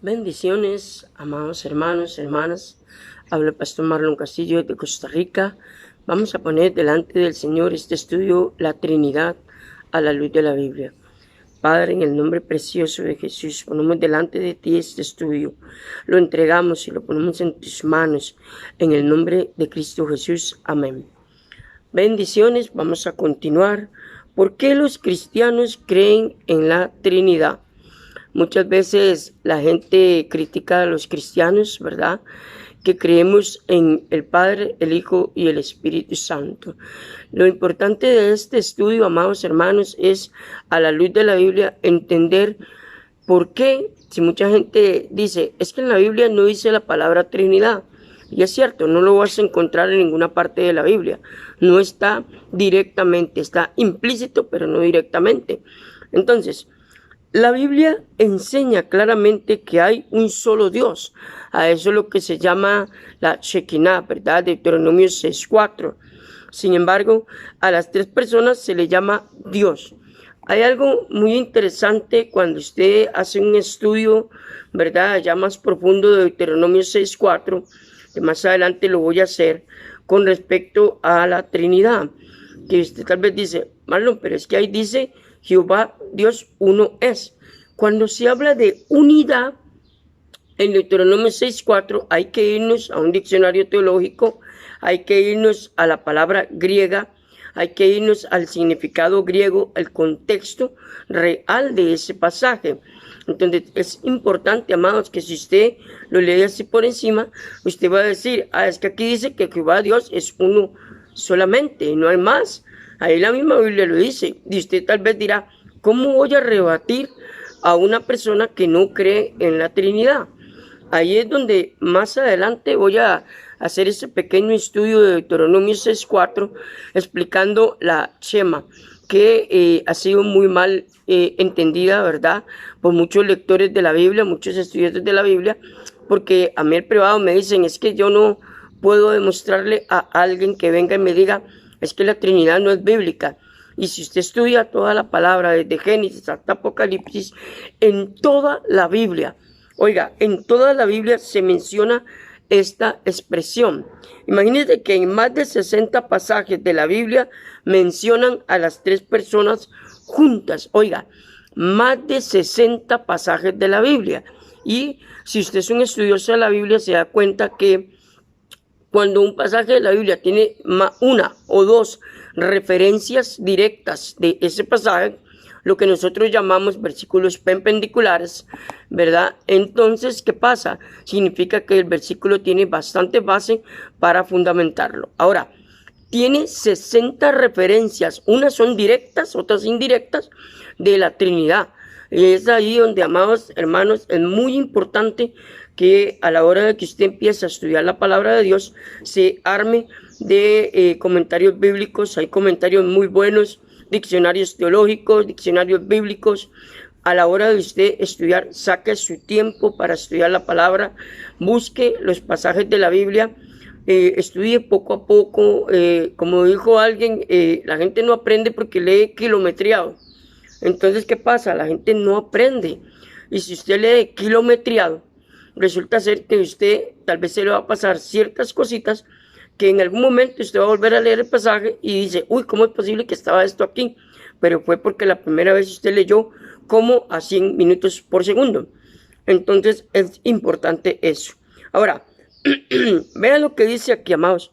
Bendiciones, amados hermanos, hermanas. Habla el pastor Marlon Castillo de Costa Rica. Vamos a poner delante del Señor este estudio, la Trinidad, a la luz de la Biblia. Padre, en el nombre precioso de Jesús, ponemos delante de ti este estudio. Lo entregamos y lo ponemos en tus manos, en el nombre de Cristo Jesús. Amén. Bendiciones, vamos a continuar. ¿Por qué los cristianos creen en la Trinidad? Muchas veces la gente critica a los cristianos, ¿verdad?, que creemos en el Padre, el Hijo y el Espíritu Santo. Lo importante de este estudio, amados hermanos, es a la luz de la Biblia entender por qué, si mucha gente dice, es que en la Biblia no dice la palabra Trinidad. Y es cierto, no lo vas a encontrar en ninguna parte de la Biblia. No está directamente, está implícito, pero no directamente. Entonces, la Biblia enseña claramente que hay un solo Dios. A eso es lo que se llama la Shekinah, ¿verdad? Deuteronomio 6:4. Sin embargo, a las tres personas se le llama Dios. Hay algo muy interesante cuando usted hace un estudio, ¿verdad?, ya más profundo de Deuteronomio 6:4, que más adelante lo voy a hacer, con respecto a la Trinidad. Que usted tal vez dice, Marlon, pero es que ahí dice Jehová Dios uno es. Cuando se habla de unidad, en Deuteronomio 6:4 hay que irnos a un diccionario teológico, hay que irnos a la palabra griega, hay que irnos al significado griego, el contexto real de ese pasaje. Entonces es importante, amados, que si usted lo lee así por encima, usted va a decir, es que aquí dice que Jehová Dios es uno solamente, no hay más. Ahí la misma Biblia lo dice. Y usted tal vez dirá, ¿cómo voy a rebatir a una persona que no cree en la Trinidad? Ahí es donde más adelante voy a hacer ese pequeño estudio de Deuteronomio 6:4 explicando la Shema, que ha sido muy mal entendida, ¿verdad?, por muchos lectores de la Biblia, muchos estudiantes de la Biblia, porque a mí en privado me dicen, es que yo no puedo demostrarle a alguien que venga y me diga, es que la Trinidad no es bíblica. Y si usted estudia toda la palabra, desde Génesis hasta Apocalipsis, en toda la Biblia, oiga, en toda la Biblia se menciona esta expresión. Imagínense que en más de 60 pasajes de la Biblia mencionan a las tres personas juntas. Oiga, más de 60 pasajes de la Biblia. Y si usted es un estudioso de la Biblia, se da cuenta que cuando un pasaje de la Biblia tiene una o dos referencias directas de ese pasaje, lo que nosotros llamamos versículos perpendiculares, ¿verdad? Entonces, ¿qué pasa? Significa que el versículo tiene bastante base para fundamentarlo. Ahora, tiene 60 referencias, unas son directas, otras indirectas, de la Trinidad. Y es ahí donde, amados hermanos, es muy importante que a la hora de que usted empiece a estudiar la palabra de Dios, se arme de comentarios bíblicos. Hay comentarios muy buenos, diccionarios teológicos, diccionarios bíblicos. A la hora de usted estudiar, saque su tiempo para estudiar la palabra, busque los pasajes de la Biblia, estudie poco a poco. Como dijo alguien, la gente no aprende porque lee kilometriado. Entonces, ¿qué pasa? La gente no aprende. Y si usted lee kilometriado, resulta ser que usted tal vez se le va a pasar ciertas cositas que en algún momento usted va a volver a leer el pasaje y dice, uy, ¿cómo es posible que estaba esto aquí? Pero fue porque la primera vez usted leyó como a 100 minutos por segundo. Entonces es importante eso. Ahora, vean lo que dice aquí, amados.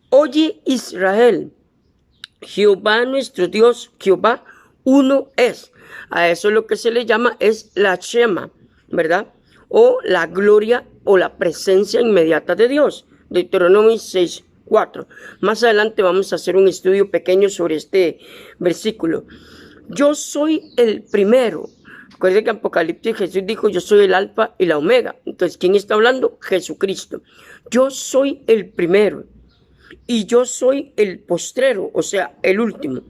Oye Israel, Jehová nuestro Dios, Jehová uno es. A eso lo que se le llama es la Shema, ¿verdad?, o la gloria o la presencia inmediata de Dios. Deuteronomio 6:4. Más adelante vamos a hacer un estudio pequeño sobre este versículo. Yo soy el primero. Recuerden que en Apocalipsis Jesús dijo, yo soy el alfa y la omega. Entonces, ¿quién está hablando? Jesucristo. Yo soy el primero y yo soy el postrero, o sea, el último.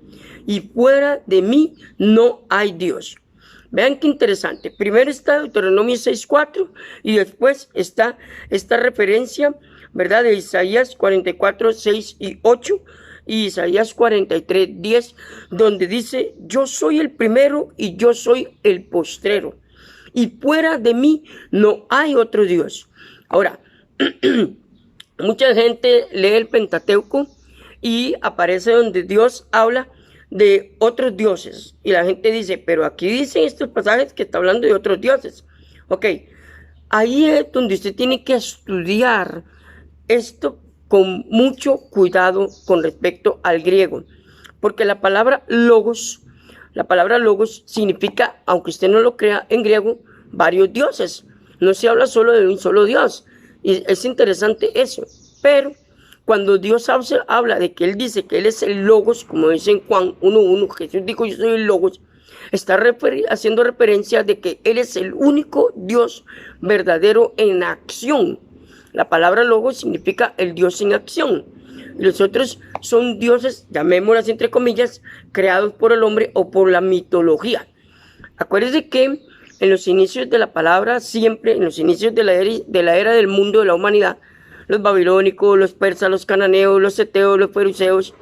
Y fuera de mí no hay Dios. Vean qué interesante. Primero está Deuteronomio 6:4 y después está esta referencia, ¿verdad?, de Isaías 44, 6 y 8 y Isaías 43, 10, donde dice, yo soy el primero y yo soy el postrero. y fuera de mí no hay otro Dios. Ahora, mucha gente lee el Pentateuco y aparece donde Dios habla de otros dioses. Y la gente dice, pero aquí dicen estos pasajes que está hablando de otros dioses. Ok, ahí es donde usted tiene que estudiar esto con mucho cuidado con respecto al griego. Porque la palabra logos significa, aunque usted no lo crea en griego, varios dioses. No se habla solo de un solo Dios. Y es interesante eso. Pero cuando Dios habla de que Él dice que Él es el Logos, como dice en Juan 1:1, Jesús dijo yo soy el Logos, está haciendo referencia de que Él es el único Dios verdadero en acción. La palabra Logos significa el Dios en acción. Y los otros son dioses, llamémoslas entre comillas, creados por el hombre o por la mitología. Acuérdense que en los inicios de la palabra, siempre en los inicios de la era del mundo, de la humanidad, los babilónicos, los persas, los cananeos, los heteos, los fariseos,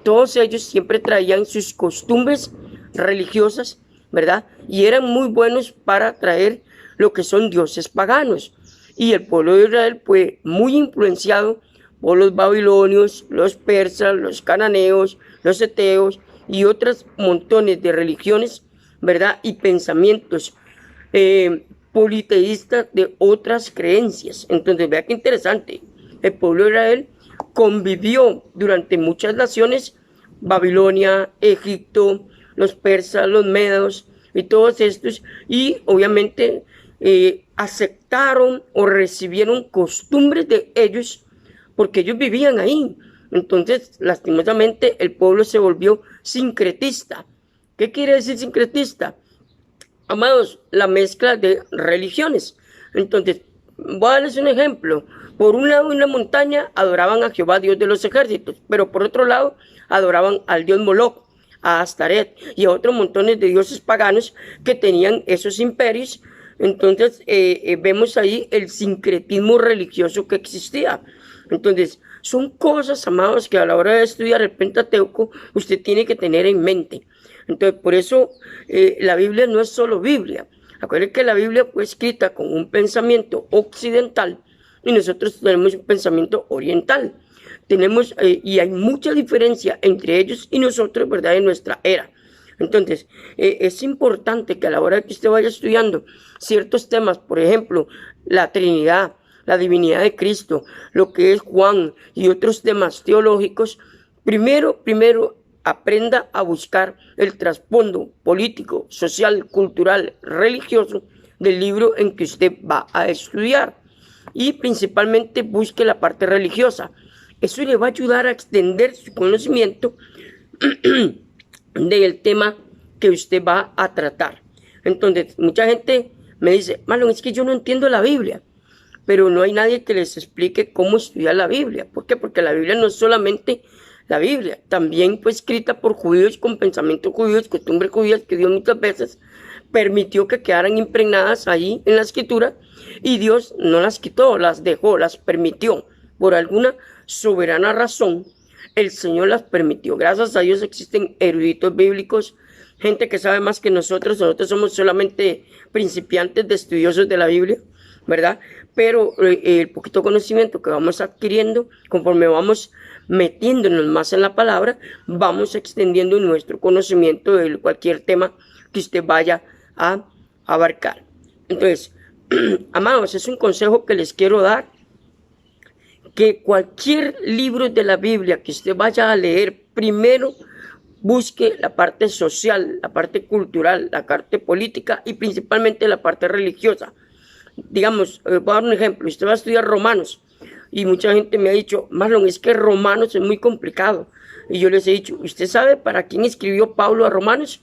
todos ellos siempre traían sus costumbres religiosas, ¿verdad? Y eran muy buenos para traer lo que son dioses paganos. Y el pueblo de Israel fue muy influenciado por los babilonios, los persas, los cananeos, los heteos y otros montones de religiones, ¿verdad? Y pensamientos politeístas de otras creencias. Entonces, vea qué interesante. El pueblo de Israel convivió durante muchas naciones, Babilonia, Egipto, los persas, los medos y todos estos, y obviamente aceptaron o recibieron costumbres de ellos porque ellos vivían ahí. Entonces, lastimosamente, el pueblo se volvió sincretista. ¿Qué quiere decir sincretista? Amados, la mezcla de religiones. Entonces, voy a darles un ejemplo. Por un lado, en la montaña adoraban a Jehová, Dios de los ejércitos, pero por otro lado, adoraban al dios Moloch, a Astaret y a otros montones de dioses paganos que tenían esos imperios. Entonces, vemos ahí el sincretismo religioso que existía. Entonces, son cosas, amados, que a la hora de estudiar el Pentateuco, usted tiene que tener en mente. Entonces, por eso la Biblia no es solo Biblia. Acuérdense que la Biblia fue escrita con un pensamiento occidental y nosotros tenemos un pensamiento oriental. Tenemos, y hay mucha diferencia entre ellos y nosotros, ¿verdad?, en nuestra era. Entonces, es importante que a la hora que usted vaya estudiando ciertos temas, por ejemplo, la Trinidad, la divinidad de Cristo, lo que es Juan y otros temas teológicos, primero, aprenda a buscar el trasfondo político, social, cultural, religioso del libro en que usted va a estudiar. Y principalmente busque la parte religiosa. Eso le va a ayudar a extender su conocimiento del tema que usted va a tratar. Entonces, mucha gente me dice, Marlon, es que yo no entiendo la Biblia. Pero no hay nadie que les explique cómo estudiar la Biblia. ¿Por qué? Porque la Biblia no es solamente la Biblia, también fue escrita por judíos con pensamientos judíos, costumbres judías que Dios muchas veces permitió que quedaran impregnadas ahí en la escritura y Dios no las quitó, las dejó, las permitió. Por alguna soberana razón, el Señor las permitió. Gracias a Dios existen eruditos bíblicos, gente que sabe más que nosotros somos solamente principiantes de estudiosos de la Biblia, ¿verdad? Pero el poquito conocimiento que vamos adquiriendo, conforme vamos metiéndonos más en la palabra, vamos extendiendo nuestro conocimiento de cualquier tema que usted vaya a abarcar. Entonces, amados, es un consejo que les quiero dar, que cualquier libro de la Biblia que usted vaya a leer, primero busque la parte social, la parte cultural, la parte política y principalmente la parte religiosa. Digamos, voy a dar un ejemplo, usted va a estudiar Romanos y mucha gente me ha dicho, Marlon, es que Romanos es muy complicado. Y yo les he dicho, ¿usted sabe para quién escribió Pablo a Romanos?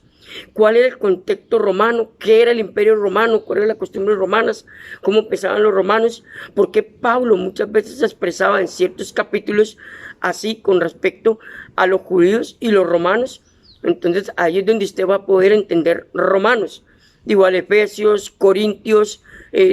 ¿Cuál era el contexto romano? ¿Qué era el imperio romano? ¿Cuál era la costumbre romanas? ¿Cómo pensaban los romanos? ¿Por qué Pablo muchas veces se expresaba en ciertos capítulos así con respecto a los judíos y los romanos? Entonces ahí es donde usted va a poder entender Romanos. Igual Efesios, Corintios,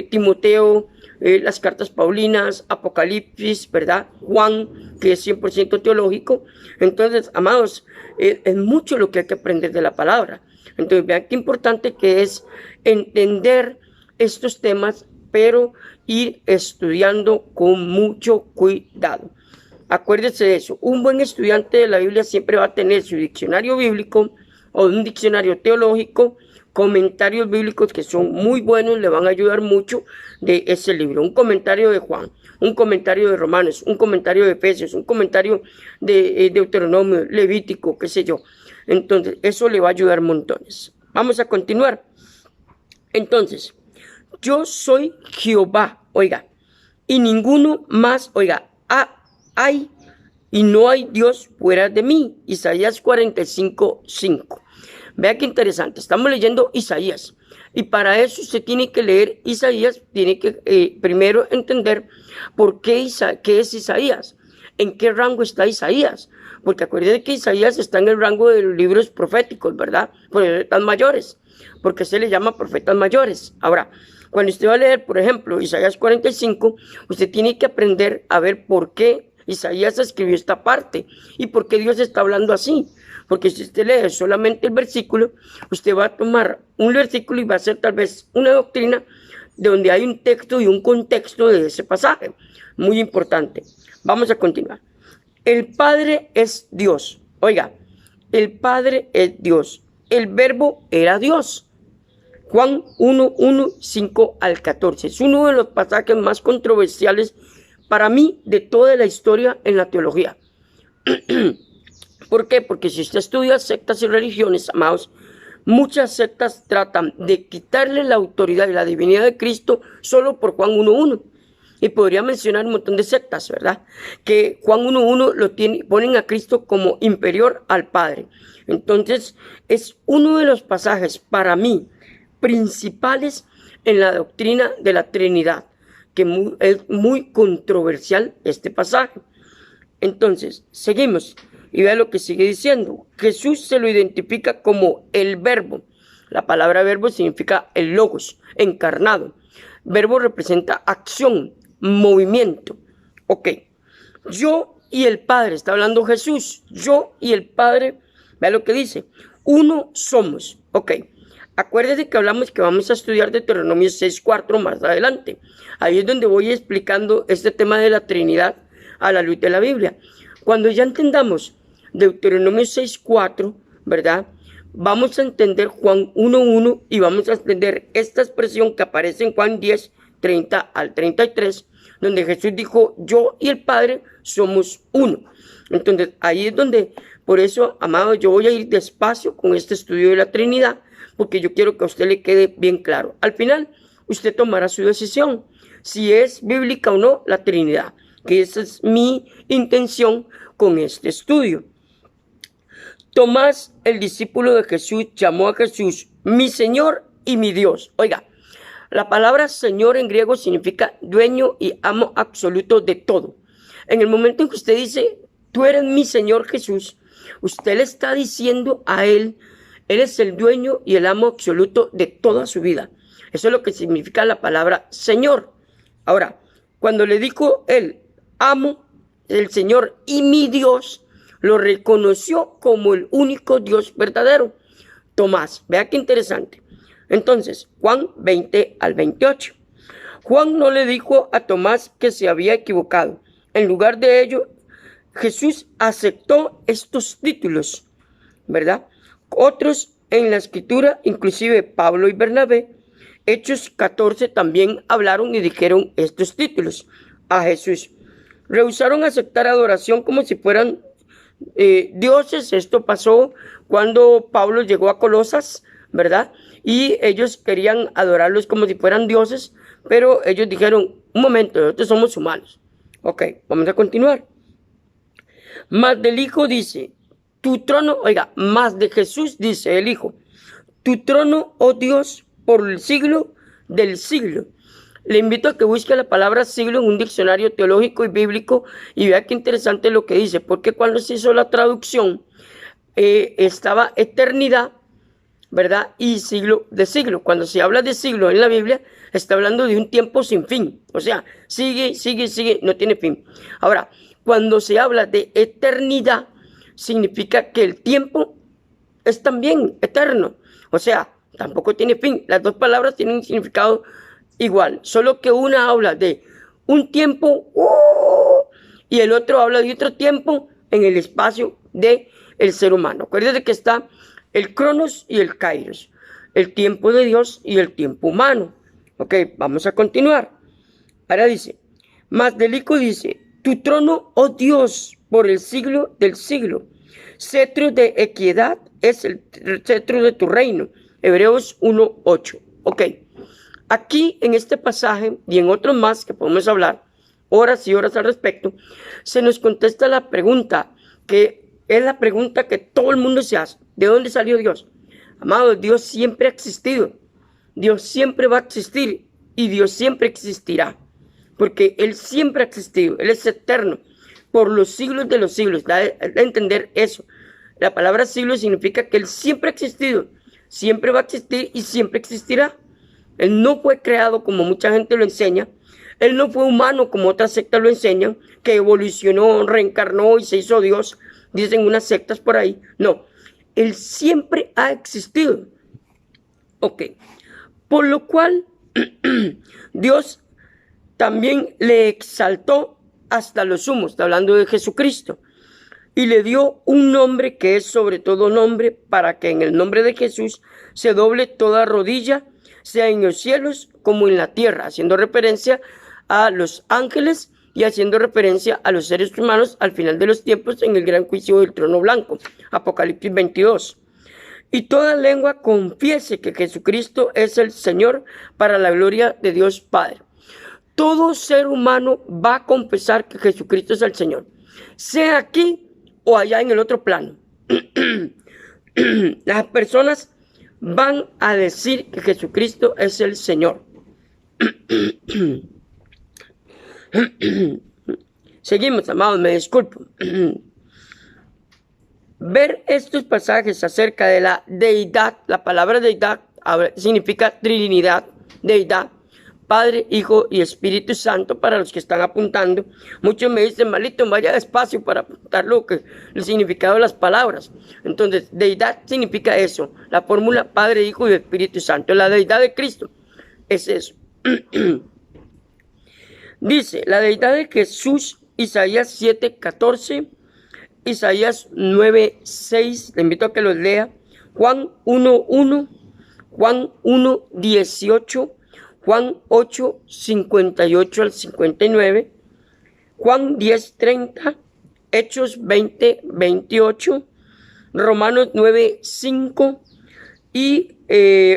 Timoteo, las cartas paulinas, Apocalipsis, ¿verdad? Juan, que es 100% teológico. Entonces, amados, es mucho lo que hay que aprender de la palabra. Entonces, vean qué importante que es entender estos temas, pero ir estudiando con mucho cuidado. Acuérdese de eso. Un buen estudiante de la Biblia siempre va a tener su diccionario bíblico o un diccionario teológico, comentarios bíblicos que son muy buenos, le van a ayudar mucho de ese libro. Un comentario de Juan, un comentario de Romanos, un comentario de Efesios, un comentario de Deuteronomio, Levítico, qué sé yo. Entonces, eso le va a ayudar montones. Vamos a continuar. Entonces, yo soy Jehová, oiga, y ninguno más, oiga, hay y no hay Dios fuera de mí. Isaías 45:5. Vea qué interesante, estamos leyendo Isaías. Y para eso usted tiene que leer Isaías, tiene que primero entender por qué es Isaías, en qué rango está Isaías. Porque acuérdense que Isaías está en el rango de los libros proféticos, ¿verdad? Profetas mayores, porque se le llama profetas mayores. Ahora, cuando usted va a leer, por ejemplo, Isaías 45, usted tiene que aprender a ver por qué Isaías escribió esta parte y por qué Dios está hablando así. Porque si usted lee solamente el versículo, usted va a tomar un versículo y va a hacer tal vez una doctrina de donde hay un texto y un contexto de ese pasaje. Muy importante. Vamos a continuar. El Padre es Dios. Oiga, el Padre es Dios. El Verbo era Dios. Juan 1, 5 al 14. Es uno de los pasajes más controversiales para mí de toda la historia en la teología. ¿Por qué? Porque si usted estudia sectas y religiones, amados, muchas sectas tratan de quitarle la autoridad y la divinidad de Cristo solo por Juan 1:1. Y podría mencionar un montón de sectas, ¿verdad? Que Juan 1:1 ponen a Cristo como inferior al Padre. Entonces, es uno de los pasajes para mí principales en la doctrina de la Trinidad, que es muy controversial este pasaje. Entonces, seguimos y vea lo que sigue diciendo. Jesús se lo identifica como el Verbo. La palabra verbo significa el logos, encarnado. Verbo representa acción, movimiento. Ok, yo y el Padre, está hablando Jesús, yo y el Padre, vea lo que dice, uno somos. Ok, acuérdese que hablamos que vamos a estudiar Deuteronomio 6:4 más adelante. Ahí es donde voy explicando este tema de la Trinidad a la luz de la Biblia. Cuando ya entendamos Deuteronomio 6:4, ¿verdad? Vamos a entender Juan 1:1 y vamos a entender esta expresión que aparece en Juan 10:30 al 33, donde Jesús dijo, yo y el Padre somos uno. Entonces, ahí es donde, por eso, amados, yo voy a ir despacio con este estudio de la Trinidad, porque yo quiero que a usted le quede bien claro. Al final, usted tomará su decisión, si es bíblica o no la Trinidad, que esa es mi intención con este estudio. Tomás, el discípulo de Jesús, llamó a Jesús mi Señor y mi Dios. Oiga, la palabra Señor en griego significa dueño y amo absoluto de todo. En el momento en que usted dice, tú eres mi Señor Jesús, usted le está diciendo a Él es el dueño y el amo absoluto de toda su vida. Eso es lo que significa la palabra Señor. Ahora, cuando le dijo Él, amo el Señor y mi Dios, lo reconoció como el único Dios verdadero. Tomás, vea qué interesante. Entonces, Juan 20 al 28. Juan no le dijo a Tomás que se había equivocado. En lugar de ello, Jesús aceptó estos títulos, ¿verdad? Otros en la escritura, inclusive Pablo y Bernabé, Hechos 14 también hablaron y dijeron estos títulos a Jesús. Rehusaron aceptar adoración como si fueran dioses. Esto pasó cuando Pablo llegó a Colosas, ¿verdad? Y ellos querían adorarlos como si fueran dioses, pero ellos dijeron, un momento, nosotros somos humanos. Ok, vamos a continuar. Más del Hijo dice, tu trono, oiga, más de Jesús dice el Hijo, tu trono, oh Dios, por el siglo del siglo. Le invito a que busque la palabra siglo en un diccionario teológico y bíblico y vea qué interesante lo que dice, porque cuando se hizo la traducción estaba eternidad, ¿verdad? Y siglo de siglo. Cuando se habla de siglo en la Biblia, está hablando de un tiempo sin fin. O sea, sigue, no tiene fin. Ahora, cuando se habla de eternidad, significa que el tiempo es también eterno. O sea, tampoco tiene fin. Las dos palabras tienen un significado igual, solo que una habla de un tiempo y el otro habla de otro tiempo en el espacio de el ser humano. Acuérdense que está el Cronos y el Kairos, el tiempo de Dios y el tiempo humano. Ok, vamos a continuar. Ahora dice, Masdelico dice, tu trono, oh Dios, por el siglo del siglo. Cetro de equidad es el cetro de tu reino. Hebreos 1:8. Ok, aquí en este pasaje y en otros más que podemos hablar horas y horas al respecto, se nos contesta la pregunta, que es la pregunta que todo el mundo se hace. ¿De dónde salió Dios? Amado, Dios siempre ha existido. Dios siempre va a existir y Dios siempre existirá. Porque Él siempre ha existido. Él es eterno por los siglos de los siglos. Da a entender eso. La palabra siglo significa que Él siempre ha existido, siempre va a existir y siempre existirá. Él no fue creado como mucha gente lo enseña. Él no fue humano como otras sectas lo enseñan, que evolucionó, reencarnó y se hizo Dios. Dicen unas sectas por ahí. No, Él siempre ha existido. Ok, por lo cual Dios también le exaltó hasta lo sumo, está hablando de Jesucristo, y le dio un nombre que es sobre todo nombre, para que en el nombre de Jesús se doble toda rodilla, sea en los cielos como en la tierra, haciendo referencia a los ángeles y haciendo referencia a los seres humanos al final de los tiempos en el gran juicio del trono blanco, Apocalipsis 22. Y toda lengua confiese que Jesucristo es el Señor, para la gloria de Dios Padre. Todo ser humano va a confesar que Jesucristo es el Señor, sea aquí o allá en el otro plano. Las personas van a decir que Jesucristo es el Señor. Seguimos, amados, me disculpo. Ver estos pasajes acerca de la deidad, la palabra deidad significa trinidad, deidad, Padre, Hijo y Espíritu Santo, para los que están apuntando. Muchos me dicen, malito, vaya despacio para apuntar el significado de las palabras. Entonces, deidad significa eso, la fórmula Padre, Hijo y Espíritu Santo. La deidad de Cristo es eso. Dice, la deidad de Jesús, Isaías 7:14, Isaías 9:6, le invito a que los lea, Juan 1:1, Juan 1:18, Juan 8:58 al 59, Juan 10:30, Hechos 20:28, Romanos 9:5 y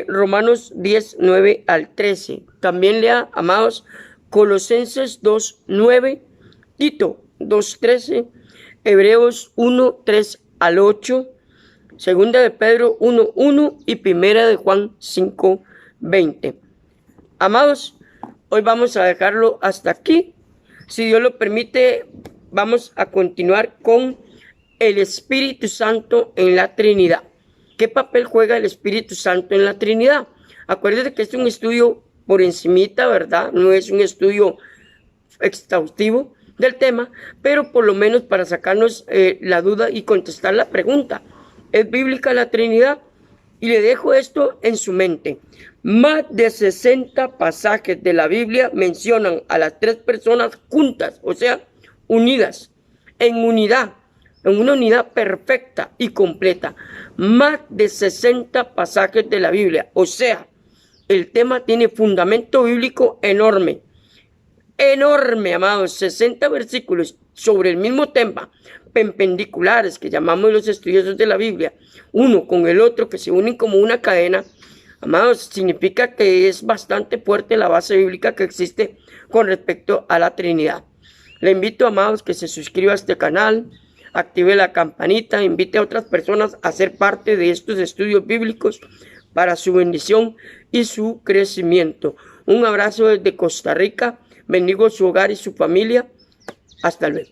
Romanos 10:9 al 13. También lea, amados, Colosenses 2:9, Tito 2:13, Hebreos 1:3 al 8, Segunda de Pedro 1:1 y Primera de Juan 5:20. Amados, hoy vamos a dejarlo hasta aquí. Si Dios lo permite, vamos a continuar con el Espíritu Santo en la Trinidad. ¿Qué papel juega el Espíritu Santo en la Trinidad? Acuérdense que es un estudio por encimita, ¿verdad? No es un estudio exhaustivo del tema, pero por lo menos para sacarnos la duda y contestar la pregunta. ¿Es bíblica la Trinidad? Y le dejo esto en su mente. Más de 60 pasajes de la Biblia mencionan a las tres personas juntas, o sea, unidas, en unidad, en una unidad perfecta y completa. Más de 60 pasajes de la Biblia, o sea, el tema tiene fundamento bíblico enorme. Enorme, amados, 60 versículos sobre el mismo tema, perpendiculares, que llamamos los estudiosos de la Biblia, uno con el otro, que se unen como una cadena. Amados, significa que es bastante fuerte la base bíblica que existe con respecto a la Trinidad. Le invito, amados, que se suscriba a este canal, active la campanita, invite a otras personas a ser parte de estos estudios bíblicos para su bendición y su crecimiento. Un abrazo desde Costa Rica. Bendigo su hogar y su familia. Hasta luego.